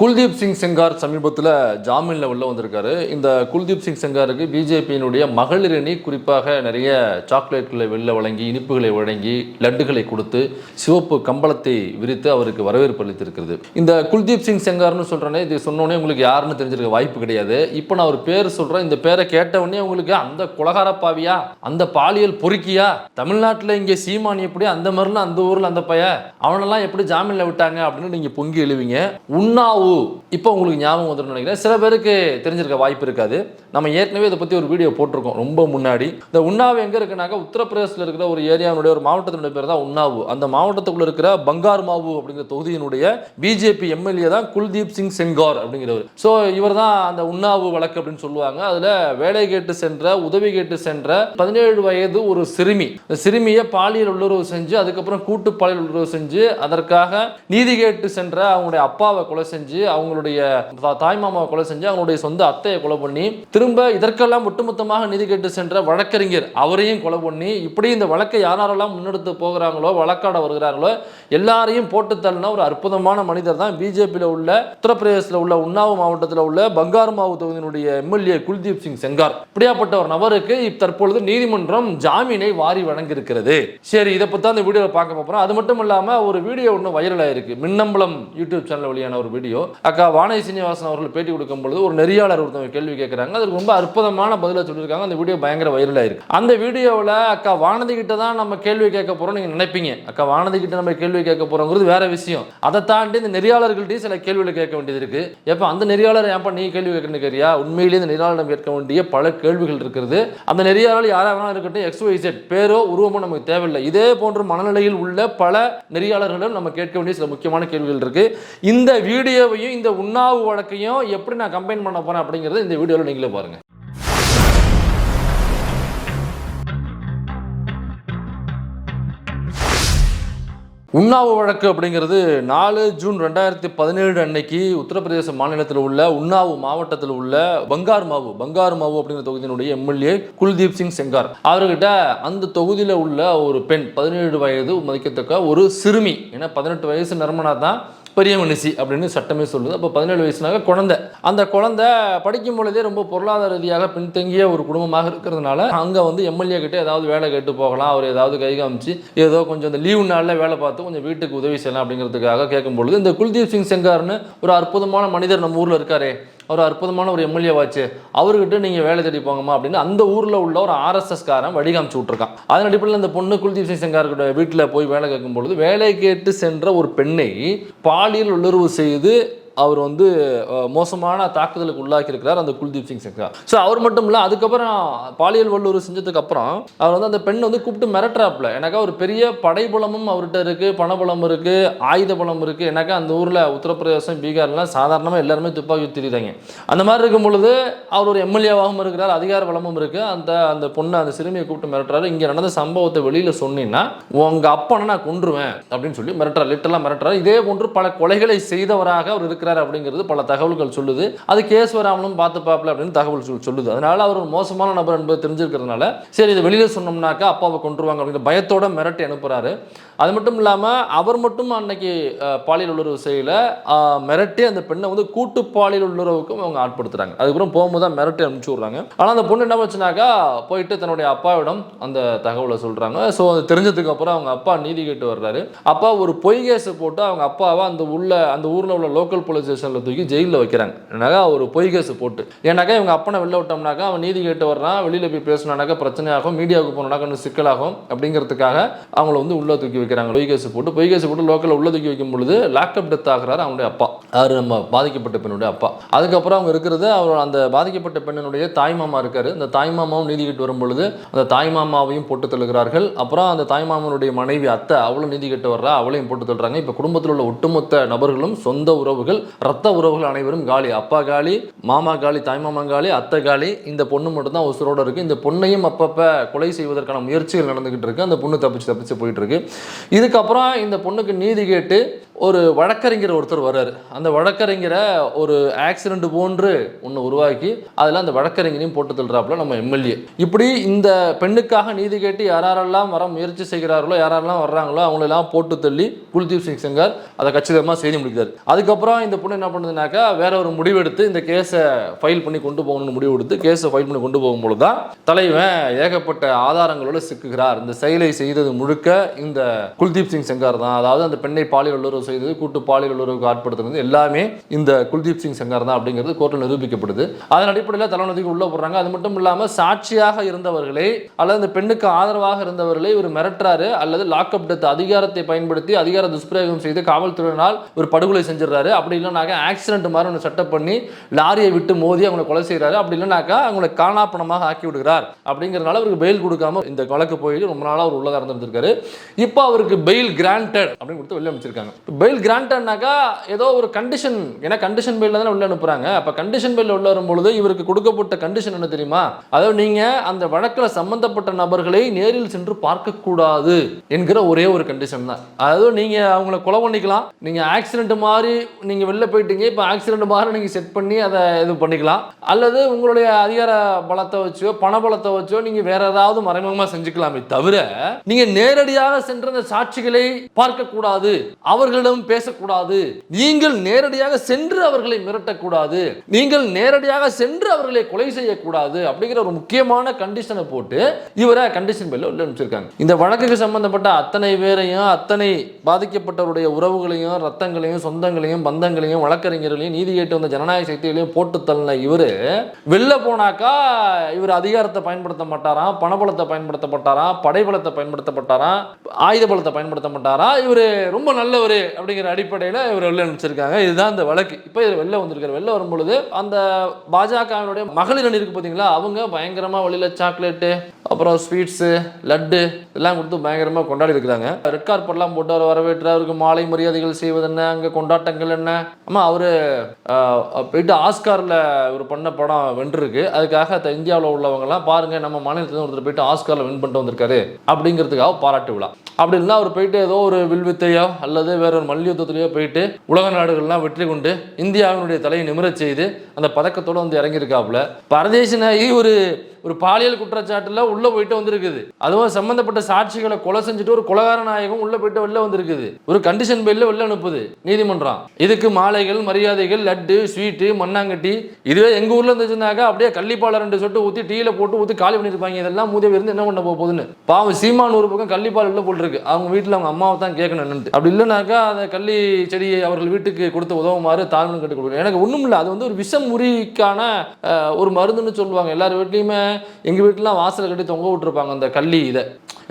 குல்தீப் சிங் செங்கார் சமீபத்தில் ஜாமீனில் உள்ள வந்திருக்காரு. இந்த குல்தீப் சிங் செங்காருக்கு பிஜேபியினுடைய மகளிர் அணி குறிப்பாக நிறைய சாக்லேட்களை வெளில வழங்கி, இனிப்புகளை வழங்கி, லட்டுகளை கொடுத்து, சிவப்பு கம்பளத்தை விரித்து அவருக்கு வரவேற்பு அளித்திருக்கிறது. இந்த குல்தீப் சிங் செங்கார்னு சொல்கிறேன்னே, இது சொன்னோடனே உங்களுக்கு யாருன்னு தெரிஞ்சிருக்க வாய்ப்பு கிடையாது. இப்போ நான் ஒரு பேர் சொல்கிறேன். இந்த பேரை கேட்டவுடனே உங்களுக்கு அந்த குலகாரப்பாவியா, அந்த பாலியல் பொறுக்கியா, தமிழ்நாட்டில் இங்கே சீமான் எப்படி, அந்த மாதிரிலாம் அந்த ஊரில் அந்த பைய அவனெல்லாம் எப்படி ஜாமீனில் விட்டாங்க அப்படின்னு நீங்கள் பொங்கி எழுவீங்க. உண்ணாவு இப்போ உங்களுக்கு ஞாபகம் வந்துடும் நினைக்கிறேன். சில பேருக்கு தெரிஞ்சிருக்க வாய்ப்பு இருக்காது. நம்ம ஏற்கனவே இதை பற்றி ஒரு வீடியோ போட்டிருக்கோம் ரொம்ப முன்னாடி. இந்த உண்ணாவு எங்கே இருக்குனாக்கா, உத்தரப்பிரதேசத்தில் இருக்கிற ஒரு ஏரியாவுடைய ஒரு மாவட்டத்தினுடைய பேர் தான் உண்ணாவு. அந்த மாவட்டத்துக்குள்ள இருக்கிற பங்கார்மாவு அப்படிங்கிற தொகுதியினுடைய பிஜேபி எம்எல்ஏ தான் குல்தீப் சிங் செங்கார் அப்படிங்கிறவர். ஸோ இவர் தான் அந்த உண்ணாவு வழக்கு அப்படின்னு சொல்லுவாங்க. அதில் வேலை கேட்டு சென்ற, உதவி கேட்டு சென்ற 17 வயது ஒரு சிறுமி, இந்த சிறுமியை பாலியல் உள்ளுறவு செஞ்சு, அதுக்கப்புறம் கூட்டு பாலியல் உள்ளுறவு செஞ்சு, அதற்காக நீதி கேட்டு சென்ற அவங்களுடைய அப்பாவை கொலை செஞ்சு, அவங்களுடைய தாய்மாமாவை கொலை செஞ்சு, அவங்களுடைய சொந்த அத்தையை கொலை பண்ணி, திரும்ப இதற்கெல்லாம் ஒட்டுமொத்தமாக நீதி கேட்டு சென்ற வழக்கறிஞர் அவரையும் கொலை பண்ணி, இப்படி இந்த வழக்கை யாரெல்லாம் முன்னெடுத்து போகிறாங்களோ, வழக்காட வருகிறார்களோ எல்லாரையும் போட்டு தள்ளின ஒரு அற்புதமான மனிதர் தான் பிஜேபியில் உள்ள உத்தரப்பிரதேசத்தில் உள்ள உண்ணாவு மாவட்டத்தில் உள்ள பங்கார்மாவு தொகுதியினுடைய எம்எல்ஏ குல்தீப் சிங் செங்கார். இப்படியாப்பட்ட ஒரு நபருக்கு தற்பொழுது நீதிமன்றம் ஜாமீனை வாரி வழங்கியிருக்கிறது. சரி, இதை பற்றி அந்த வீடியோவில் பார்க்க போகிறோம். அது மட்டும் இல்லாமல் ஒரு வீடியோ ஒன்று வைரல் ஆயிருக்கு. மின்னம்பலம் யூடியூப் சேனல் வழியான ஒரு வீடியோ. அக்கா வானதி சீனிவாசன் அவர்கள் பேட்டி கொடுக்கும் பொழுது ஒரு நெறியாளர் ஒருத்தவங்க கேள்வி கேட்குறாங்க. அதுக்கு ரொம்ப அற்புதமான பதிலை சொல்லியிருக்காங்க. அந்த வீடியோ பயங்கர வைரல் ஆயிருக்கு. அந்த வீடியோவில் அக்கா வானதி கிட்ட தான் நம்ம கேள்வி கேட்க போறோம் நீங்க நினைப்பீங்க. அக்கா வானதி கிட்ட நம்ம கேள்வி கேட்க போறோங்கிறது வேற விஷயம். அதை தாண்டி இந்த நெறியாளர்கள்ட்டையும் சில கேள்விகளை கேட்க வேண்டியது இருக்கு. எப்ப அந்த நெறியாளர் ஏன்பா நீ கேள்வி கேட்கணும் கேட்கிறியா? உண்மையிலேயே இந்த நெறியாளரிடம் கேட்க வேண்டிய பல கேள்விகள் இருக்கிறது. அந்த நெறியாளர் யாராவது இருக்கட்டும், XYZ பேரோ உருவமோ நமக்கு தேவையில்லை. இதே போன்ற மனநிலையில் உள்ள பல நெறியாளர்களும் நம்ம கேட்க வேண்டிய சில முக்கியமான கேள்விகள் இருக்கு. இந்த வீடியோவையும் இந்த உண்ணாவு வழக்கையும் எப்படி நான் கம்பைன் பண்ண போறேன் அப்படிங்கறது இந்த வீடியோல நீங்களே பாருங்க. உண்ணாவு வழக்கு அப்படிங்கிறது 4 ஜூன் 2017 அன்னைக்கு உத்தரப்பிரதேச மாநிலத்தில் உள்ள உண்ணாவு மாவட்டத்தில் உள்ள பங்கார்மாவு அப்படிங்கிற தொகுதியினுடைய எம்எல்ஏ குல்தீப் சிங் செங்கார் அவர்கிட்ட அந்த தொகுதியில் உள்ள ஒரு பெண் 17 வயது மதிக்கத்தக்க ஒரு சிறுமி, ஏன்னா 18 வயசு நிரம்பினா தான் பெரிய மனுஷி அப்படின்னு சட்டமே சொல்லுது. அப்போ 17 வயசுனாக குழந்தை. அந்த குழந்தை படிக்கும் பொழுதே ரொம்ப பொருளாதார ரீதியாக பின்தங்கிய ஒரு குடும்பமாக இருக்கிறதுனால அங்கே வந்து எம்எல்ஏ கிட்ட ஏதாவது வேலை கேட்டு போகலாம், அவர் ஏதாவது கை காமிச்சு ஏதோ கொஞ்சம் இந்த லீவு நாளில் வேலை பார்த்து கொஞ்சம் வீட்டுக்கு உதவி செய்யலாம் அப்படிங்கிறதுக்காக கேட்கும் பொழுது இந்த குல்தீப் சிங் செங்கார்னு ஒரு அற்புதமான மனிதர் நம்ம ஊரில் இருக்காரே, ஒரு அற்புதமான ஒரு எம்எல்ஏ வாச்சு, அவர்கிட்ட நீங்கள் வேலை தேடி போங்கம்மா அப்படின்னு அந்த ஊரில் உள்ள ஒரு RSS காரன் வடிகாமிச்சு விட்ருக்கான். அதன் அடிப்படையில் அந்த பொண்ணு குல்தீப் சிங் செங்கார்கிட்ட வீட்டில் போய் வேலை கேட்கும் பொழுது வேலை கேட்டு சென்ற ஒரு பெண்ணை பாலியல் உள்ளுறவு செய்து அவர் வந்து மோசமான தாக்குதலுக்கு உள்ளாக்கி இருக்கிறார் அந்த குல்தீப் சிங் செங்கார். ஸோ அவர் மட்டும் இல்லை, அதுக்கப்புறம் பாலியல் வல்லுறவு செஞ்சதுக்கு அப்புறம் அவர் வந்து அந்த பெண்ணை வந்து கூப்பிட்டு மிரட்டுறாப்புல. எனக்கா ஒரு பெரிய படைபலமும் அவர்கிட்ட இருக்கு, பணபலம் இருக்கு, ஆயுத பலம் இருக்கு. எனக்கா அந்த ஊரில் உத்தரப்பிரதேசம், பீகார்லாம் சாதாரணமாக எல்லாருமே துப்பாக்கி தெரியுறாங்க. அந்த மாதிரி இருக்கும் பொழுது அவர் ஒரு எம்எல்ஏவாகவும் இருக்கிறார், அதிகார பலமும் இருக்கு. அந்த பொண்ணை, அந்த சிறுமியை கூப்பிட்டு மிரட்டுறாரு. இங்கே நடந்த சம்பவத்தை வெளியில் சொன்னீங்கன்னா உங்க அப்பனை நான் கொன்றுவேன் அப்படின்னு சொல்லி மிரட்டுறாரு, லிட்டரலாக மிரட்டுறாரு. இதே போன்று பல கொலைகளை செய்தவராக அவர் இருக்கிறார் அப்படிங்கிறது பல தகவல்கள் சொல்லுது. அது கேஸ் வராமலும் பார்த்து பாப்பல அப்படின்னு தகவல் சொல்லுது. அதனால அவர் ஒரு மோசமான நபர் என்பது தெரிஞ்சிருக்கிறதுனால சரி இதை வெளியில சொன்னோம்னாக்கா அப்பாவை கொன்றுவாங்க அப்படிங்கிற பயத்தோட மிரட்டி அனுப்புறாரு. அது மட்டும் இல்லாமல் அவர் மட்டும் அன்னைக்கு பாலியல் உள்ளுறவு செய்யல, மிரட்டி அந்த பெண்ணை வந்து கூட்டு பாலியல் உள்ளுறவுக்கும் அவங்க ஆட்படுத்துறாங்க. அதுக்கப்புறம் போகும்போது தான் மிரட்டி அனுப்பிச்சு விடுறாங்க. ஆனால் அந்த பொண்ணு என்ன வச்சுனாக்கா போயிட்டு தன்னுடைய அப்பாவிடம் அந்த தகவலை சொல்றாங்க. ஸோ அது தெரிஞ்சதுக்கு அப்புறம் அவங்க அப்பா நீதி கேட்டு வர்றாரு. அப்பா ஒரு பொய் கேஸ் போட்டு அவங்க அப்பாவை அந்த ஊரில் உள்ள லோக்கல் போலீஸ் ஸ்டேஷனில் தூக்கி ஜெயிலில் வைக்கிறாங்க. ஏன்னாக்கா ஒரு பொய் கேஸ் போட்டு, ஏன்னாக்கா இவங்க அப்பனை வெளில விட்டோம்னாக்கா அவன் நீதி கேட்டு வர்றான், வெளியில் போய் பேசினாக்கா பிரச்சனையாகும், மீடியாவுக்கு போனாக்கா இன்னும் சிக்கலாகும் அப்படிங்கிறதுக்காக அவங்கள வந்து உள்ள தூக்கி வைக்கிறாங்க. பொய் கேஸ் போட்டு லோக்கலில் உள்ள தூக்கி வைக்கும் பொழுது லாக்அப் டெத் ஆகிறாரு அவங்களுடைய அப்பா, அவர் நம்ம பாதிக்கப்பட்ட பெண்ணுடைய அப்பா. அதுக்கப்புறம் அவங்க இருக்கிறது அவர் அந்த பாதிக்கப்பட்ட பெண்ணினுடைய தாய்மாமா இருக்காரு. அந்த தாய்மாமாவும் நீதி கேட்டு வரும் பொழுது அந்த தாய்மாமாவையும் போட்டு தள்ளுகிறார்கள். அப்புறம் அந்த தாய்மாமனுடைய மனைவி அத்தை அவளும் நீதி கேட்டு வர்றா, அவளையும் போட்டு தள்ளுறாங்க. இப்போ குடும்பத்தில் உள்ள ஒட்டுமொத்த நபர்களும் சொந்த உறவுகள், ரத்த உறவுகள் அனைவரும் காலி. அப்பா காலி, மாமா காலி, தாய்மாமா காலி, அத்தை காலி. இந்த பொண்ணு மட்டும் தான் உசுரோட இருக்கு. இந்த பொண்ணையும் அப்பப்ப கொலை செய்வதற்கான முயற்சிகள் நடந்துகிட்டு இருக்கு. அந்த பொண்ணு தப்பிச்சு போயிட்டு இருக்கு. இதுக்கப்புறம் இந்த பொண்ணுக்கு நீதி கேட்டு ஒரு வழக்கறிஞர் ஒருத்தர் வர்றாரு. அந்த வழக்கறிஞரை ஒரு ஆக்சிடென்ட் போன்று ஒன்று உருவாக்கி அதில் அந்த வழக்கறிஞரையும் போட்டு தள்ளுறாப்புல நம்ம எம்எல்ஏ. இப்படி இந்த பெண்ணுக்காக நீதி கேட்டு யாரெல்லாம் வர முயற்சி செய்கிறார்களோ, யாரெல்லாம் வர்றாங்களோ அவங்களெல்லாம் போட்டு தள்ளி குல்தீப் சிங் செங்கார் அதை கச்சிதமாக செய்தி முடிக்கிறார். அதுக்கப்புறம் இந்த பொண்ணு என்ன பண்ணுதுனாக்கா வேற ஒரு முடிவெடுத்து இந்த கேஸை ஃபைல் பண்ணி கொண்டு போகணும்னு முடிவெடுத்து கேஸை ஃபைல் பண்ணி கொண்டு போகும்போது தான் தலைவன் ஏகப்பட்ட ஆதாரங்களோட சிக்குகிறார். இந்த செயலை செய்தது முழுக்க இந்த குல்தீப் சிங் செங்கார் தான். அதாவது அந்த பெண்ணை பாலியல் வல்லுறவு செய்தது, கூட்டு பாலியல் வல்லுறவுக்கு ஆட்படுத்துறது எல்லாமே இந்த குல்தீப் சிங் செங்கார் தான் அப்படிங்கிறது கோர்ட்டில் நிரூபிக்கப்படுது. அதன் அடிப்படையில் தலைநதிக்கு உள்ள போடுறாங்க. அது மட்டும் இல்லாமல் சாட்சியாக இருந்தவர்களை அல்லது இந்த பெண்ணுக்கு ஆதரவாக இருந்தவர்களை ஒரு மிரட்டுறாரு அல்லது லாக்அப் டெத் அதிகாரத்தை பயன்படுத்தி அதிகார துஷ்பிரயோகம் செய்து காவல்துறையினால் ஒரு படுகொலை செஞ்சிடறாரு. அப்படி இல்லைனாக்கா ஆக்சிடென்ட் மாதிரி ஒன்று செட்டப் பண்ணி லாரியை விட்டு மோதி அவங்களை கொலை செய்கிறாரு. அப்படி இல்லைனாக்கா அவங்களை காணாப்பணமாக ஆக்கி விடுகிறார். அப்படிங்கிறதுனால அவருக்கு பெயில் கொடுக்காம இந்த வழக்கு போயிட்டு ரொம்ப நாளாக அவர் உள்ளதாக இருந்திருக்காரு. இப்போ அவருக்கு பெயில் கிராண்டட் அப்படின்னு கொடுத்து வெளில அனுப்பிச்சிருக்காங்க. பெயில் கிராண்டட்னாக்கா ஏதோ ஒரு கண்டிஷன், ஏன்னா கண்டிஷன் பெயில தானே உள்ள அனுப்புறாங்க. அப்போ கண்டிஷன் பெயில் உள்ள வரும்பொழுது இவருக்கு கொடுக்கப்பட்ட கண்டிஷன் என்ன தெரியுமா? அதாவது நீங்க அந்த வழக்கில் சம்பந்தப்பட்ட நபர்களை நேரில் சென்று பார்க்க கூடாது என்கிற ஒரே ஒரு கண்டிஷன் தான். அதாவது நீங்க அவங்களை கொலை பண்ணிக்கலாம், நீங்க ஆக்சிடென்ட் மாதிரி நீங்க வெளில போயிட்டீங்க, இப்போ ஆக்சிடென்ட் மாதிரி நீங்க செட் பண்ணி அதை இது பண்ணிக்கலாம், அல்லது உங்களுடைய அதிகார பலத்தை வச்சோ பண பலத்தை வச்சோ நீங்க வேற ஏதாவது மறைமுகமா செஞ்சுக்கலாமே தவிர நீங்க நேரடியாக சென்ற அந்த சாட்சிகளை பார்க்க கூடாது, அவர்களிடம் பேசக்கூடாது, நீங்கள் நேரடியாக சென்று அவர்களை மிரட்டக்கூடாது, நீங்கள் நேரடியாக சென்று அவர்களை கொலை செய்யக்கூடாது அப்படிங்கிற ஒரு முக்கியமான கண்டிஷனை போட்டு இவரை கண்டிஷன் பெல்ல உள்ள அனுப்பிச்சிருக்காங்க. இந்த வழக்குக்கு சம்பந்தப்பட்ட அத்தனை பேரையும் அத்தனை பாதிக்கப்பட்டவருடைய உறவுகளையும் ரத்தங்களையும் சொந்தங்களையும் பந்தங்களையும் வழக்கறிஞர்களையும் நீதி கேட்டு வந்த ஜனநாயக சக்திகளையும் போட்டு தள்ளின இவரு வெளில போனாக்கா இவர் அதிகாரத்தை பயன்படுத்த மாட்டாராம், பணபலத்தை பயன்படுத்த மாட்டாராம், படைபலத்தை பயன்படுத்தப்பட்டாராம், ஆயுத பலத்தை பயன்படுத்த மாட்டாரா, இவர் ரொம்ப நல்லவர் அப்படிங்கிற அடிப்படையில் இவர் வெளில அனுப்பிச்சிருக்காங்க. இதுதான் இந்த வழக்கு. இப்போ இவர் வெளில வந்திருக்காரு. வெளில வரும்பொழுது அந்த பாஜகவினுடைய மகளிர் அணி இருக்கு பார்த்தீங்களா, அவங்க பயங்கரமாக வெளியில் சாக்லேட்டு அப்புறம் ஸ்வீட்ஸு லட்டு எல்லாம் கொடுத்து பயங்கரமாக கொண்டாடி இருக்கிறாங்க. ரெட் கார்பெட்லாம் போட்டு அவர் வரவேற்று அவருக்கு மாலை மரியாதைகள் செய்வது என்ன, அங்கே கொண்டாட்டங்கள் என்ன. ஆமாம், அவர் போயிட்டு ஆஸ்காரில் இவர் பண்ண படம் வென்றிருக்கு. அதுக்காக இந்தியாவில் உள்ளவங்கலாம் பாருங்கள் நம்ம மாநிலத்தில் ஒருத்தர் போயிட்டு ஆஸ்காரில் வின் பண்ணிட்டு வந்திருக்காரு அப்படிங்கிறதுக்காக பாராட்டு விழா. அப்படி இல்லைனா அவர் போயிட்டு ஏதோ ஒரு வில்வித்தையோ அல்லது வேற ஒரு மல்யுத்தத்திலேயோ போயிட்டு உலக நாடுகள்லாம் வெற்றி கொண்டு இந்தியாவினுடைய தலையை நிமிரச் செய்து அந்த பதக்கத்தோடு வந்து இறங்கியிருக்காப்புல. பரதேசினாகி ஒரு பாலியல் குற்றச்சாட்டுல உள்ள போயிட்டு வந்திருக்குது. அதுவும் சம்பந்தப்பட்ட சாட்சிகளை கொலை செஞ்சுட்டு ஒரு கொலகார நாயகம் உள்ள போயிட்டு வெளில வந்திருக்குது. ஒரு கண்டிஷன் பெயில்ல வெளில அனுப்புது நீதிமன்றம். இதுக்கு மாலைகள் மரியாதைகள் லட்டு ஸ்வீட்டு மண்ணாங்கட்டி. இதுவே எங்க ஊர்ல இருந்துச்சுனாக்கா அப்படியே கள்ளிப்பாலை 2 சொட்டு ஊற்றி டீயில போட்டு ஊற்றி காலி பண்ணிருப்பாங்க. இதெல்லாம் மூதேவி இருந்து என்ன பண்ண போகுதுன்னு பாவம் சீமான் ஒரு பக்கம் கள்ளிப்பால் உள்ள போட்டுருக்கு. அவங்க வீட்டில் அவங்க அம்மாவை தான் கேட்கணும். அப்படி இல்லைனாக்கா அந்த கள்ளி செடியை அவர்கள் வீட்டுக்கு கொடுத்து உதவுமாறு தாழ்வு கட்டு கொடுக்கணும். எனக்கு ஒன்றும் இல்லை, அது வந்து ஒரு விஷம் முறிக்கான ஒரு மருந்துன்னு சொல்லுவாங்க. எல்லார் வீட்லையுமே எங்கள் வீட்டிலாம் வாசலை கட்டி தொங்க விட்டுருப்பாங்க அந்த கள்ளி. இதை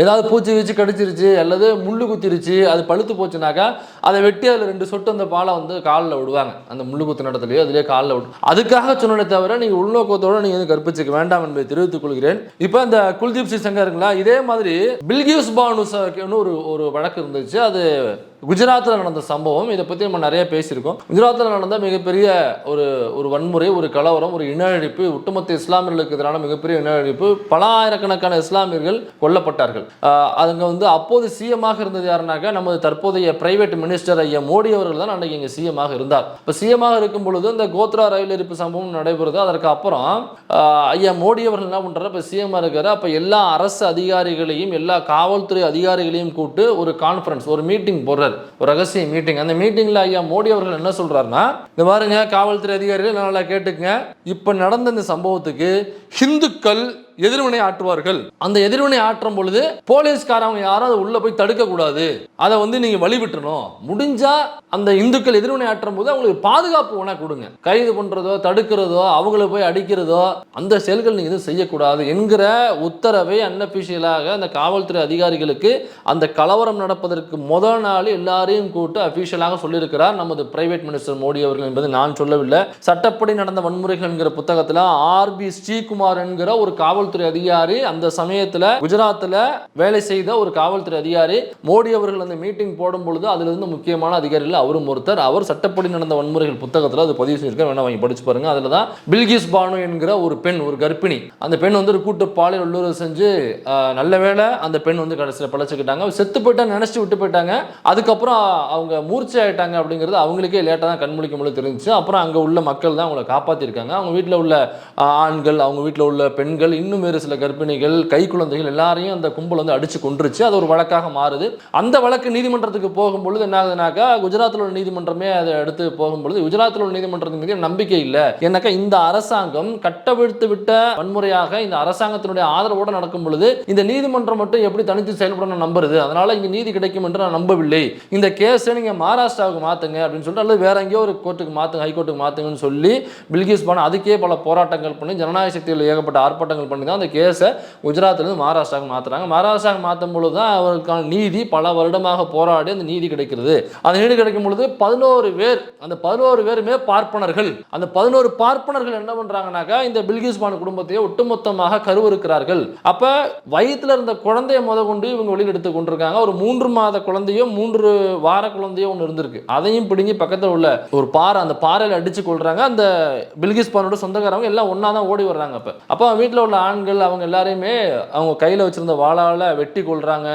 ஏதாவது பூச்சி வச்சு கடிச்சிருச்சு அல்லது முள்ளு குத்திருச்சு அது பழுத்து போச்சுனாக்கா அதை வெட்டி அதில் 2 சொட்டு அந்த பாலை வந்து காலில் விடுவாங்க. அந்த முள்ளு குத்து நடத்துலையோ அதிலே காலில் விடும். அதுக்காக சொன்னதை தவிர நீங்கள் உள்நோக்கத்தோடு நீங்கள் வந்து கற்பிச்சுக்க வேண்டாம் என்பதை தெரிவித்துக் கொள்கிறேன். இப்போ இந்த குல்தீப் சிங் செங்காருங்களா, இதே மாதிரி பில்கிஸ் பானு ஒரு வழக்கு இருந்துச்சு. அது குஜராத்தில் நடந்த சம்பவம். இதை பற்றி நம்ம நிறைய பேசியிருக்கோம். குஜராத்தில் நடந்த மிகப்பெரிய ஒரு வன்முறை, ஒரு கலவரம், ஒரு இன அழிப்பு, ஒட்டுமொத்த இஸ்லாமியர்களுக்கு எதிரான மிகப்பெரிய இன அழிப்பு. பல ஆயிரக்கணக்கான இஸ்லாமியர்கள் கொல்லப்பட்டார்கள். அதுங்க வந்து அப்போது சிஎமாக இருந்தது யாருனாக்கா நமது தற்போதைய பிரைவேட் மினிஸ்டர் ஐயா மோடி அவர்கள் தான் அன்றைக்கு இங்கே சிஎமாக இருந்தார். இப்போ சிஎமாக இருக்கும் பொழுது இந்த கோத்ரா ரயில் எரிப்பு சம்பவம் நடைபெறுது. அதற்கு அப்புறம் ஐயா மோடி அவர்கள் என்ன பண்ணுறாரு, இப்போ சிஎமாக இருக்காரு. அப்போ எல்லா அரசு அதிகாரிகளையும் எல்லா காவல்துறை அதிகாரிகளையும் கூப்பிட்டு ஒரு கான்ஃபரன்ஸ், ஒரு மீட்டிங் போடுறாரு, ஒரு ரகசிய மீட்டிங். அந்த மீட்டிங்ல ஐயா மோடி அவர்கள் என்ன சொல்றாருன்னா, இந்த பாருங்க காவல்துறை அதிகாரிகள் நல்லா கேட்டுங்க, இப்ப நடந்த இந்த சம்பவத்துக்கு ஹிந்துக்கள் எதிர்வினை ஆற்றுவார்கள். அந்த எதிர்வினை ஆற்றும் பொழுது போலீஸ்காரங்க யாரும் உள்ள போய் தடுக்க கூடாது, அதை வந்து நீங்க வழிவிட்டணும். முடிஞ்சா அந்த இந்துக்கள் எதிர்வினை ஆற்றும் போது அவங்களுக்கு பாதுகாப்பு வேணா கொடுங்க. கைது பண்றதோ தடுக்கிறதோ அவங்களை போய் அடிக்கிறதோ அந்த செயல்கள் நீங்க எதுவும் செய்யக்கூடாது என்கிற உத்தரவை அன்அபிஷியலாக அந்த காவல்துறை அதிகாரிகளுக்கு அந்த கலவரம் நடப்பதற்கு முதல் நாள் எல்லாரையும் கூட்டு அபிஷியலாக சொல்லியிருக்கிறார் நமது பிரைவேட் மினிஸ்டர் மோடி அவர்கள் என்பது நான் சொல்லவில்லை. சட்டப்படி நடந்த வன்முறைகள் என்கிற புத்தகத்தில் ஆர்பி ஸ்ரீகுமார் என்கிற ஒரு காவல்துறை அதிகாரி, அந்த சமயத்தில் குஜராத்தில் வேலை செய்த ஒரு காவல்துறை அதிகாரி, மோடி அவர்கள் அந்த மீட்டிங் போடும் பொழுது அதில் இருந்து முக்கியமான அதிகாரிகள் அவரும் ஒருத்தர். அவர் சட்டப்படி நடந்த வன்முறைகள் புத்தகத்தில் அது பதிவு செஞ்சிருக்க, வேணா வாங்கி படிச்சு பாருங்க. அதில் தான் பில்கிஸ் பானு என்கிற ஒரு பெண், ஒரு கர்ப்பிணி, அந்த பெண் வந்து ஒரு கூட்டு பாலியல் வல்லுறவு செஞ்சு நல்ல வேளை அந்த பெண் வந்து கடைசியில் பழச்சிக்கிட்டாங்க. செத்து போயிட்டா நினைச்சு விட்டு போயிட்டாங்க. அதுக்கப்புறம் அவங்க மூர்ச்சை ஆயிட்டாங்க அப்படிங்கிறது அவங்களுக்கே லேட்டாக தான் கண்முழிக்கும் போது தெரிஞ்சிச்சு. அப்புறம் அங்கே உள்ள மக்கள் தான் அவங்களை காப்பாற்றிருக்காங்க. அவங்க வீட்டில் உள்ள ஆண்கள், அவங்க வீட்டில் உள்ள பெண்கள், இன்னும் இன்னும் வேறு சில கர்ப்பிணிகள், கை குழந்தைகள் எல்லாரையும் அந்த கும்பல் வந்து அடிச்சு கொன்றுச்சு. அது ஒரு வழக்காக மாறுது. அந்த வழக்கு நீதிமன்றத்துக்கு போகும்பொழுது என்ன ஆகுதுனாக்கா, குஜராத்தில் உள்ள நீதிமன்றமே அதை எடுத்து போகும்பொழுது குஜராத்தில் உள்ள நீதிமன்றத்தின் மீது நம்பிக்கை இல்லை. ஏன்னாக்கா இந்த அரசாங்கம் கட்டவிழ்த்து விட்ட வன்முறையாக இந்த அரசாங்கத்தினுடைய ஆதரவோடு நடக்கும் பொழுது இந்த நீதிமன்றம் மட்டும் எப்படி தனித்து செயல்பட நம்புறது, அதனால இங்க நீதி கிடைக்கும் என்று நான் நம்பவில்லை. இந்த கேஸை நீங்க மகாராஷ்டிராவுக்கு மாத்துங்க அப்படின்னு சொல்லிட்டு, அல்லது வேற எங்கேயோ ஒரு கோர்ட்டுக்கு மாத்துங்க, ஹைகோர்ட்டுக்கு மாத்துங்கன்னு சொல்லி பில்கிஸ் பானு அதுக்கே பல போராட்டங்கள் பண்ணி, ஜனநாயக சக்தியில் ஏகப்பட்ட ஆர்ப்பாட்டங்கள் பண்ணி தான் அந்த கேஸை குஜராத்திலிருந்து மகாராஷ்டிராவுக்கு மாத்துறாங்க. மகாராஷ்டிராவுக்கு மாற்றும் பொழுது தான் அவருக்கான நீதி பல வருடமாக போராடி அந்த நீதி கிடைக்கிறது. அந்த நீதி கிடைக்கும் பொழுது 11 பேர், அந்த 11 பேருமே பார்ப்பனர்கள். அந்த 11 பார்ப்பனர்கள் என்ன பண்றாங்கன்னாக்கா, இந்த பில்கிஸ் பானு குடும்பத்தையே ஒட்டுமொத்தமாக கருவறுக்கிறார்கள். அப்ப வயிற்றுல இருந்த குழந்தைய முத கொண்டு இவங்க வெளியில் எடுத்து கொண்டிருக்காங்க. ஒரு 3 மாத குழந்தையோ 3 வார குழந்தையோ ஒன்று இருந்திருக்கு. அதையும் பிடுங்கி பக்கத்தில் உள்ள ஒரு பாறை, அந்த பாறையில் அடிச்சு கொள்றாங்க. அந்த பில்கிஸ் பானோட சொந்தக்காரங்க எல்லாம் ஒன்னா தான் ஓடி வர்றாங்க. அப்போ வீட்டில் உள்ள ஆண்கள் அவங்க எல்லாரையுமே அவங்க கையில் வச்சிருந்த வாளால வெட்டி கொள்றாங்க,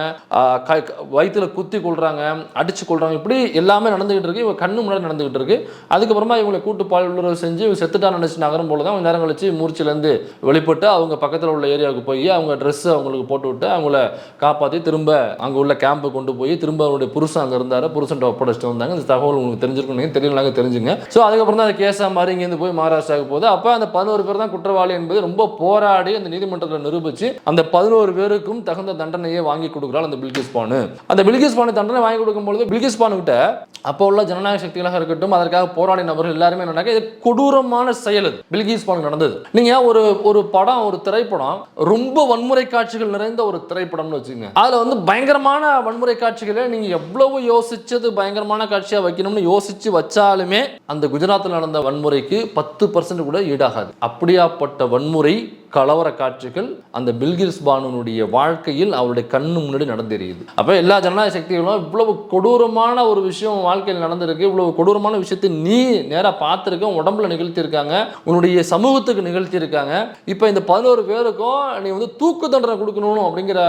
வயிற்றுல குத்தி கொள்றாங்க, அடிச்சு கொள்றாங்க. இப்படி எல்லாமே நடந்துகிட்டு இருக்கு. இவங்க கண்ணு முன்னாடி நடந்துகிட்டு இருக்கு. அதுக்கப்புறமா இவங்களை கூட்டு பாலுறவு செஞ்சு செத்துட்டா நினைச்சு நகரும் போல தான் நேரம் கழிச்சு மூர்ச்சிலேருந்து வெளிப்பட்டு அவங்க பக்கத்தில் உள்ள ஏரியாவுக்கு போய் அவங்க ட்ரெஸ் அவங்களுக்கு போட்டு விட்டு அவங்கள காப்பாற்றி திரும்ப அங்கே உள்ள கேம்பு கொண்டு போய் திரும்ப அவருடைய புருஷன் அங்கே இருந்தார், புருஷன் ஒப்படைச்சிட்டு வந்தாங்க. இந்த தகவல் உங்களுக்கு தெரிஞ்சிருக்கணும், தெரியலனாங்க தெரிஞ்சுங்க. ஸோ அதுக்கப்புறம் தான் அந்த கேஸாக மாதிரி இங்கேருந்து போய் மகாராஷ்டிராவுக்கு போகுது. அப்போ அந்த 11 பேர் தான் குற்றவாளி என்பது ரொம்ப போராடி அந்த நீதிமன்றத்தில் நிரூபிச்சு அந்த 11 பேருக்கும் தகுந்த தண்டனையை வாங்கி கொடுக்குறாள் அந்த பில்கிஸ் பானு. அந்த பில்கிஸ் பானு தண்டனை வாங்கி கொடுக்கும்பொழுது பில்கிஸ் பானு கிட்ட அப்போ உள்ள ஜனநாயக சக்திகளாக இருக்கட்டும், அதற்காக போராடிய நபர்கள் எல்லாருமே என்னன்னாக்க, இது கொடூரமான செயல் அது பில்கிஸ் பானு நடந்தது. நீங்க ஒரு படம், ஒரு திரைப்படம் ரொம்ப வன்முறை காட்சிகள் நிறைந்த ஒரு திரைப்படம்னு வச்சுக்கோங்க. அதுல வந்து பயங்கரமான வன்முறை காட்சிகளை நீங்க எவ்வளவு யோசிச்சது பயங்கரமான காட்சியா வைக்கணும்னு யோசிச்சு வச்சாலுமே அந்த குஜராத்தில் நடந்த வன்முறைக்கு 10% கூட ஈடாகாது. அப்படியாப்பட்ட வன்முறை கலவர காட்சிகள் அந்த பில்கிஸ் பானுனுடைய வாழ்க்கையில் அவருடைய கண்ணு முன்னாடி நடந்தேறியுது. அப்போ எல்லா ஜனநாயக சக்திகளும் இவ்வளவு கொடூரமான ஒரு விஷயம் வாழ்க்கையில் நடந்திருக்கு, இவ்வளவு கொடூரமான விஷயத்தை நீ நேராக பார்த்துருக்க, உடம்புல நிகழ்த்தியிருக்காங்க, உன்னுடைய சமூகத்துக்கு நிகழ்த்தியிருக்காங்க. இப்போ இந்த 11 பேருக்கும் நீ வந்து தூக்கு தண்டனை கொடுக்கணும் அப்படிங்கிற